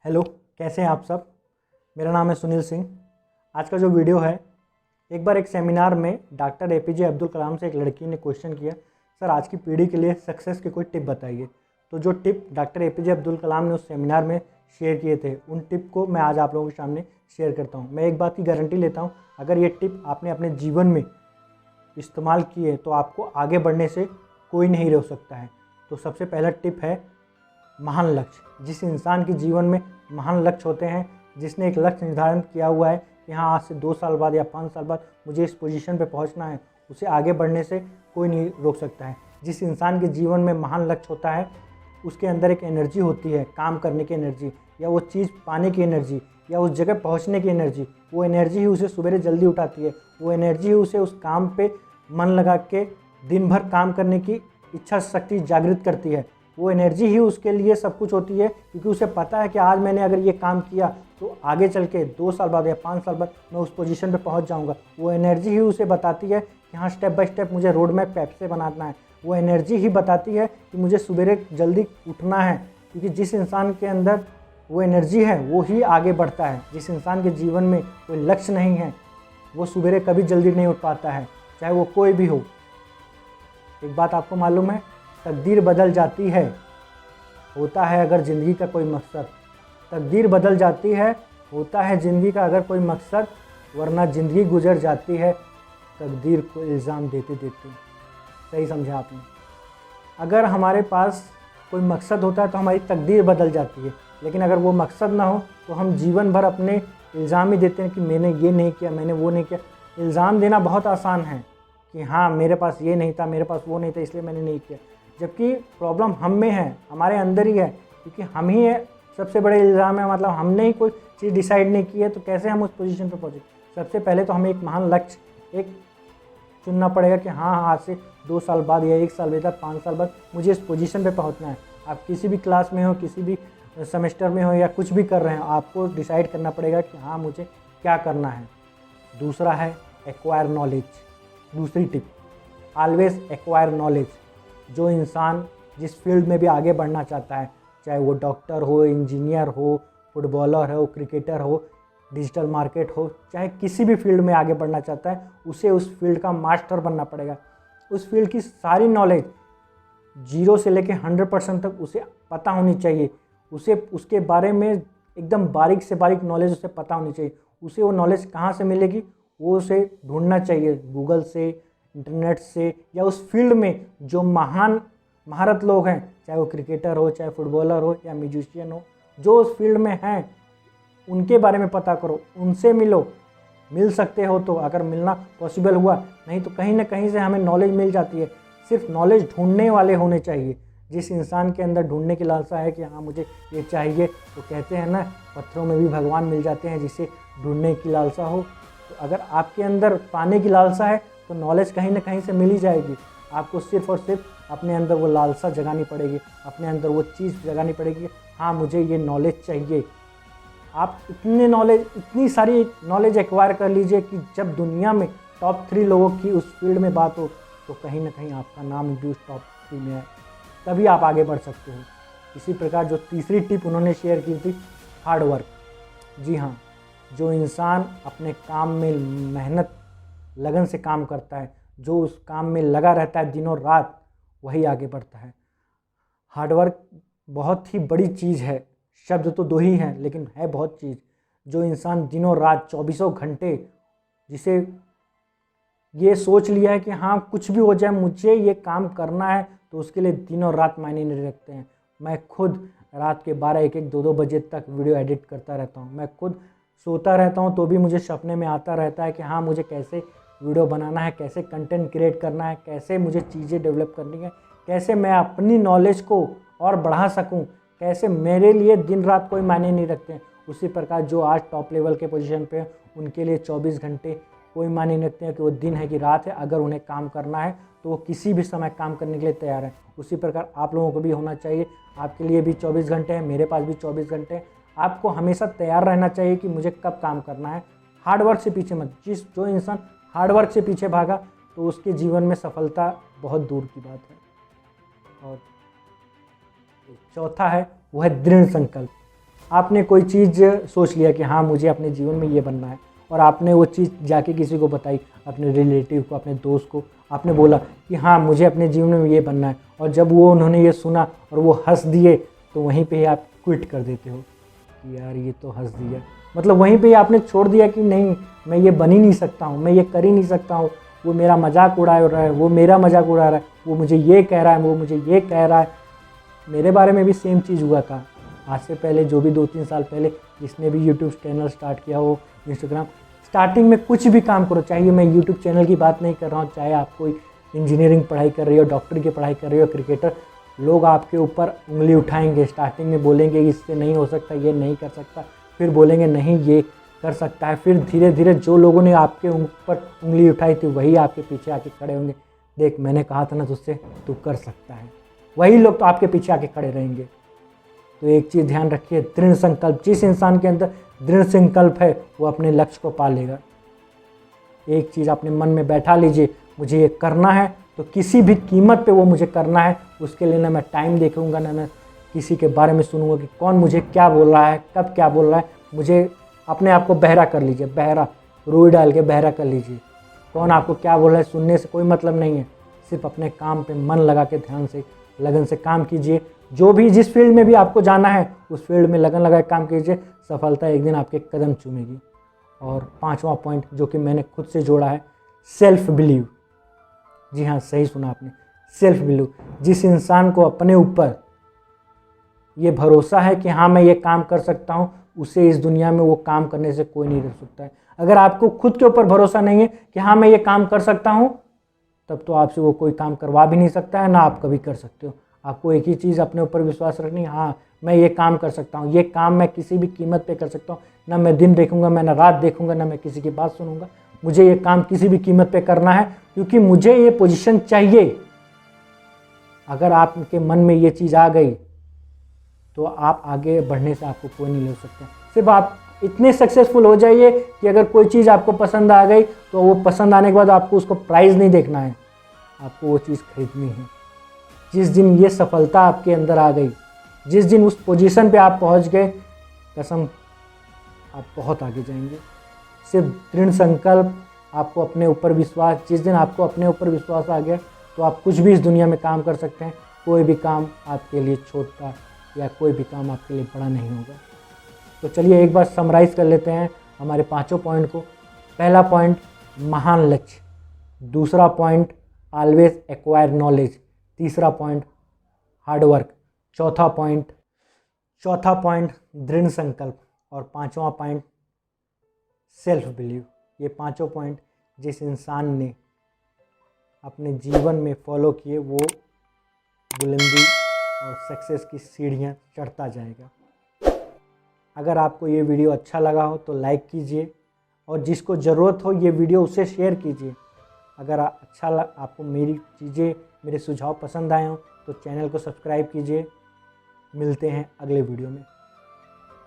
Hello, कैसे हैं आप सब। मेरा नाम है सुनील सिंह। आज का जो वीडियो है, एक बार एक सेमिनार में डॉक्टर एपीजे अब्दुल कलाम से एक लड़की ने क्वेश्चन किया, सर आज की पीढ़ी के लिए सक्सेस के कोई टिप बताइए। तो जो tip doctor APJ Abdul Kalam ने उस सेमिनार में शेयर किए थे, उन टिप को मैं आज आप लोगों के सामने शेयर करता हूँ। मैं एक बात की गारंटी लेता हूँ, अगर ये टिप आपने अपने जीवन में इस्तेमाल किए तो आपको आगे बढ़ने से कोई नहीं रोक सकता है। तो सबसे पहला टिप है महान लक्ष्य। जिस इंसान के जीवन में महान लक्ष्य होते हैं, जिसने एक लक्ष्य निर्धारण किया हुआ है कि हाँ आज से 2 साल बाद या 5 साल बाद मुझे इस पोजीशन पे पहुंचना है, उसे आगे बढ़ने से कोई नहीं रोक सकता है। जिस इंसान के जीवन में महान लक्ष्य होता है, उसके अंदर एक एनर्जी होती है, काम करने की एनर्जी, या वो चीज़ पाने की एनर्जी, या उस जगह पहुँचने की एनर्जी। वो एनर्जी ही उसे सवेरे जल्दी उठाती है, वो एनर्जी ही उसे उस काम पे मन लगा के दिन भर काम करने की इच्छा शक्ति जागृत करती है। वो एनर्जी ही उसके लिए सब कुछ होती है, क्योंकि उसे पता है कि आज मैंने अगर ये काम किया तो आगे चल के 2 साल बाद या 5 साल बाद मैं उस पोजीशन पे पहुंच जाऊंगा। वो एनर्जी ही उसे बताती है कि हाँ स्टेप बाय स्टेप मुझे रोड मैप कैसे बनाना है। वो एनर्जी ही बताती है कि मुझे सवेरे जल्दी उठना है, क्योंकि जिस इंसान के अंदर वो एनर्जी है वो ही आगे बढ़ता है। जिस इंसान के जीवन में कोई लक्ष्य नहीं है, वो सवेरे कभी जल्दी नहीं उठ पाता है, चाहे वो कोई भी हो। एक बात आपको मालूम है, तकदीर बदल जाती है, होता है अगर ज़िंदगी का कोई मकसद। तकदीर बदल जाती है, होता है ज़िंदगी का अगर कोई मकसद, वरना ज़िंदगी गुजर जाती है तकदीर को इल्ज़ाम देते देते। सही समझा आपने। अगर हमारे पास कोई मकसद होता है तो हमारी तकदीर बदल जाती है, लेकिन अगर वो मकसद ना हो तो हम जीवन भर अपने इल्ज़ाम ही देते हैं कि मैंने ये नहीं किया, मैंने वो नहीं किया। इल्ज़ाम देना बहुत आसान है कि हाँ मेरे पास ये नहीं था, मेरे पास वो नहीं था, इसलिए मैंने नहीं किया, जबकि प्रॉब्लम हम में है, हमारे अंदर ही है, क्योंकि हम ही है सबसे बड़े इल्ज़ाम है। मतलब हमने ही कोई चीज़ डिसाइड नहीं की है, तो कैसे हम उस पोजीशन पर पहुँचे। सबसे पहले तो हमें एक महान लक्ष्य एक चुनना पड़ेगा कि हाँ आज से 2 साल बाद या 1 साल बाद 5 साल बाद मुझे इस पोजीशन पे पहुँचना है। आप किसी भी क्लास में हो, किसी भी सेमेस्टर में हो, या कुछ भी कर रहे हैं, आपको डिसाइड करना पड़ेगा कि हाँ मुझे क्या करना है। दूसरा है एक्वायर नॉलेज। दूसरी टिप, ऑलवेज एक्वायर नॉलेज। जो इंसान जिस फील्ड में भी आगे बढ़ना चाहता है, चाहे वो डॉक्टर हो, इंजीनियर हो, फुटबॉलर हो, क्रिकेटर हो, डिजिटल मार्केट हो, चाहे किसी भी फील्ड में आगे बढ़ना चाहता है, उसे उस फील्ड का मास्टर बनना पड़ेगा। उस फील्ड की सारी नॉलेज 0 से लेकर 100% तक उसे पता होनी चाहिए। उसे उसके बारे में एकदम बारीक से बारीक नॉलेज उसे पता होनी चाहिए। उसे वो नॉलेज कहाँ से मिलेगी, वो उसे ढूंढना चाहिए, गूगल से, इंटरनेट से, या उस फील्ड में जो महारत लोग हैं, चाहे वो क्रिकेटर हो, चाहे फुटबॉलर हो, या म्यूजिशियन हो, जो उस फील्ड में हैं उनके बारे में पता करो, उनसे मिलो। मिल सकते हो तो, अगर मिलना पॉसिबल हुआ, नहीं तो कहीं ना कहीं से हमें नॉलेज मिल जाती है। सिर्फ नॉलेज ढूंढने वाले होने चाहिए। जिस इंसान के अंदर ढूंढने की लालसा है कि हाँ मुझे ये चाहिए, तो कहते हैं ना पत्थरों में भी भगवान मिल जाते हैं जिसे ढूंढने की लालसा हो। तो अगर आपके अंदर पाने की लालसा है तो नॉलेज कहीं ना कहीं से मिल ही जाएगी। आपको सिर्फ और सिर्फ अपने अंदर वो लालसा जगानी पड़ेगी, अपने अंदर वो चीज़ जगानी पड़ेगी, हाँ मुझे ये नॉलेज चाहिए। आप इतनी सारी नॉलेज एक्वायर कर लीजिए कि जब दुनिया में टॉप 3 लोगों की उस फील्ड में बात हो, तो कहीं ना कहीं आपका नाम भी उस टॉप 3 में है, तभी आप आगे बढ़ सकते हो। इसी प्रकार जो तीसरी टिप उन्होंने शेयर की थी, हार्ड वर्क। जी हाँ, जो इंसान अपने काम में मेहनत लगन से काम करता है, जो उस काम में लगा रहता है दिनों रात, वही आगे बढ़ता है। हार्डवर्क बहुत ही बड़ी चीज़ है। शब्द तो 2 ही हैं, लेकिन है बहुत चीज़। जो इंसान दिनों रात 24 घंटे, जिसे ये सोच लिया है कि हाँ कुछ भी हो जाए मुझे ये काम करना है, तो उसके लिए दिनों रात मायने नहीं रखते हैं। मैं खुद रात के 12, 1, 2 बजे तक वीडियो एडिट करता रहता हूँ। मैं खुद सोता रहता हूँ तो भी मुझे सपने में आता रहता है कि हाँ मुझे कैसे वीडियो बनाना है, कैसे कंटेंट क्रिएट करना है, कैसे मुझे चीज़ें डेवलप करनी है, कैसे मैं अपनी नॉलेज को और बढ़ा सकूं, कैसे मेरे लिए दिन रात कोई मायने नहीं रखते हैं। उसी प्रकार जो आज टॉप लेवल के पोजीशन पे हैं, उनके लिए 24 घंटे कोई मायने नहीं रखते हैं कि वो दिन है कि रात है। अगर उन्हें काम करना है तो वो किसी भी समय काम करने के लिए तैयार है। उसी प्रकार आप लोगों को भी होना चाहिए। आपके लिए भी 24 घंटे हैं, मेरे पास भी 24 घंटे हैं। आपको हमेशा तैयार रहना चाहिए कि मुझे कब काम करना है। हार्डवर्क से पीछे मत। जो इंसान हार्डवर्क से पीछे भागा तो उसके जीवन में सफलता बहुत दूर की बात है। और चौथा है वो है दृढ़ संकल्प। आपने कोई चीज़ सोच लिया कि हाँ मुझे अपने जीवन में ये बनना है, और आपने वो चीज़ जाके किसी को बताई, अपने रिलेटिव को, अपने दोस्त को आपने बोला कि हाँ मुझे अपने जीवन में ये बनना है, और जब वो उन्होंने ये सुना और वो हंस दिए, तो वहीं पे ही आप क्विट कर देते हो कि यार ये तो हंस दिया। मतलब वहीं पे ही आपने छोड़ दिया कि नहीं, मैं ये बन ही नहीं सकता हूँ, मैं ये कर ही नहीं सकता हूँ, वो मेरा मजाक उड़ा रहा है, वो मेरा मजाक उड़ा रहा है, वो मुझे ये कह रहा है, वो मुझे ये कह रहा है। मेरे बारे में भी सेम चीज़ हुआ था। आज से पहले जो भी 2-3 साल पहले जिसने भी यूट्यूब चैनल स्टार्ट किया हो, इंस्टाग्राम, स्टार्टिंग में कुछ भी काम करो, चाहिए मैं यूट्यूब चैनल की बात नहीं कर रहा हूँ, चाहे आप कोई इंजीनियरिंग पढ़ाई कर रही हो, डॉक्टर की पढ़ाई कर रही हो, क्रिकेटर, लोग आपके ऊपर उंगली उठाएंगे। स्टार्टिंग में बोलेंगे कि इससे नहीं हो सकता, ये नहीं कर सकता, फिर बोलेंगे नहीं ये कर सकता है। फिर धीरे धीरे जो लोगों ने आपके ऊपर उंगली उठाई थी वही आपके पीछे आके खड़े होंगे, देख मैंने कहा था ना तुझसे, तू कर सकता है। वही लोग तो आपके पीछे आके खड़े रहेंगे। तो एक चीज़ ध्यान रखिए, दृढ़ संकल्प। जिस इंसान के अंदर दृढ़ संकल्प है वो अपने लक्ष्य को पा लेगा। एक चीज़ अपने मन में बैठा लीजिए, मुझे ये करना है तो किसी भी कीमत पे वो मुझे करना है। उसके लिए ना मैं टाइम देखूंगा, ना मैं किसी के बारे में सुनूंगा कि कौन मुझे क्या बोल रहा है, कब क्या बोल रहा है। मुझे अपने आप को बहरा कर लीजिए, बहरा, रुई डाल के बहरा कर लीजिए। कौन आपको क्या बोल रहा है सुनने से कोई मतलब नहीं है। सिर्फ अपने काम पे मन लगा के ध्यान से, लगन से काम कीजिए। जो भी जिस फील्ड में भी आपको जाना है उस फील्ड में लगन लगा के काम कीजिए, सफलता एक दिन आपके कदम चूमेगी। और 5वां पॉइंट जो कि मैंने खुद से जोड़ा है, सेल्फ बिलीव। जी हाँ, सही सुना आपने, सेल्फ बिलीव। जिस इंसान को अपने ऊपर ये भरोसा है कि हाँ मैं ये काम कर सकता हूँ, उसे इस दुनिया में वो काम करने से कोई नहीं रोक सकता है। अगर आपको खुद के ऊपर भरोसा नहीं है कि हाँ मैं ये काम कर सकता हूँ, तब तो आपसे वो कोई काम करवा भी नहीं सकता है, ना आप कभी कर सकते हो। आपको एक ही चीज़ अपने ऊपर विश्वास रखनी है, हाँ मैं ये काम कर सकता हूँ, ये काम मैं किसी भी कीमत पे कर सकता हूँ। ना मैं दिन देखूंगा, मैं ना रात देखूंगा, ना मैं किसी की बात सुनूंगा। मुझे ये काम किसी भी कीमत पे करना है, क्योंकि मुझे ये पोजीशन चाहिए। अगर आपके मन में ये चीज़ आ गई तो आप आगे बढ़ने से आपको कोई नहीं रोक सकता। सिर्फ आप इतने सक्सेसफुल हो जाइए कि अगर कोई चीज़ आपको पसंद आ गई तो वो पसंद आने के बाद आपको उसको प्राइस नहीं देखना है, आपको वो चीज़ खरीदनी है। जिस दिन ये सफलता आपके अंदर आ गई, जिस दिन उस पोजीशन पे आप पहुंच गए, कसम आप बहुत आगे जाएंगे। सिर्फ दृढ़ संकल्प, आपको अपने ऊपर विश्वास। जिस दिन आपको अपने ऊपर विश्वास आ गया तो आप कुछ भी इस दुनिया में काम कर सकते हैं। कोई भी काम आपके लिए छोटा या कोई भी काम आपके लिए बड़ा नहीं होगा। तो चलिए एक बार समराइज़ कर लेते हैं हमारे 5 पॉइंट को। पहला पॉइंट, महान लक्ष्य। दूसरा पॉइंट, ऑलवेज एक्वायर नॉलेज। तीसरा पॉइंट, हार्डवर्क। चौथा पॉइंट दृढ़ संकल्प। और 5वां पॉइंट, सेल्फ बिलीव। ये 5 पॉइंट जिस इंसान ने अपने जीवन में फॉलो किए, वो बुलंदी और सक्सेस की सीढ़ियाँ चढ़ता जाएगा। अगर आपको ये वीडियो अच्छा लगा हो तो लाइक कीजिए, और जिसको ज़रूरत हो ये वीडियो उसे शेयर कीजिए। अगर आपको मेरी चीज़ें, मेरे सुझाव पसंद आए हों तो चैनल को सब्सक्राइब कीजिए। मिलते हैं अगले वीडियो में।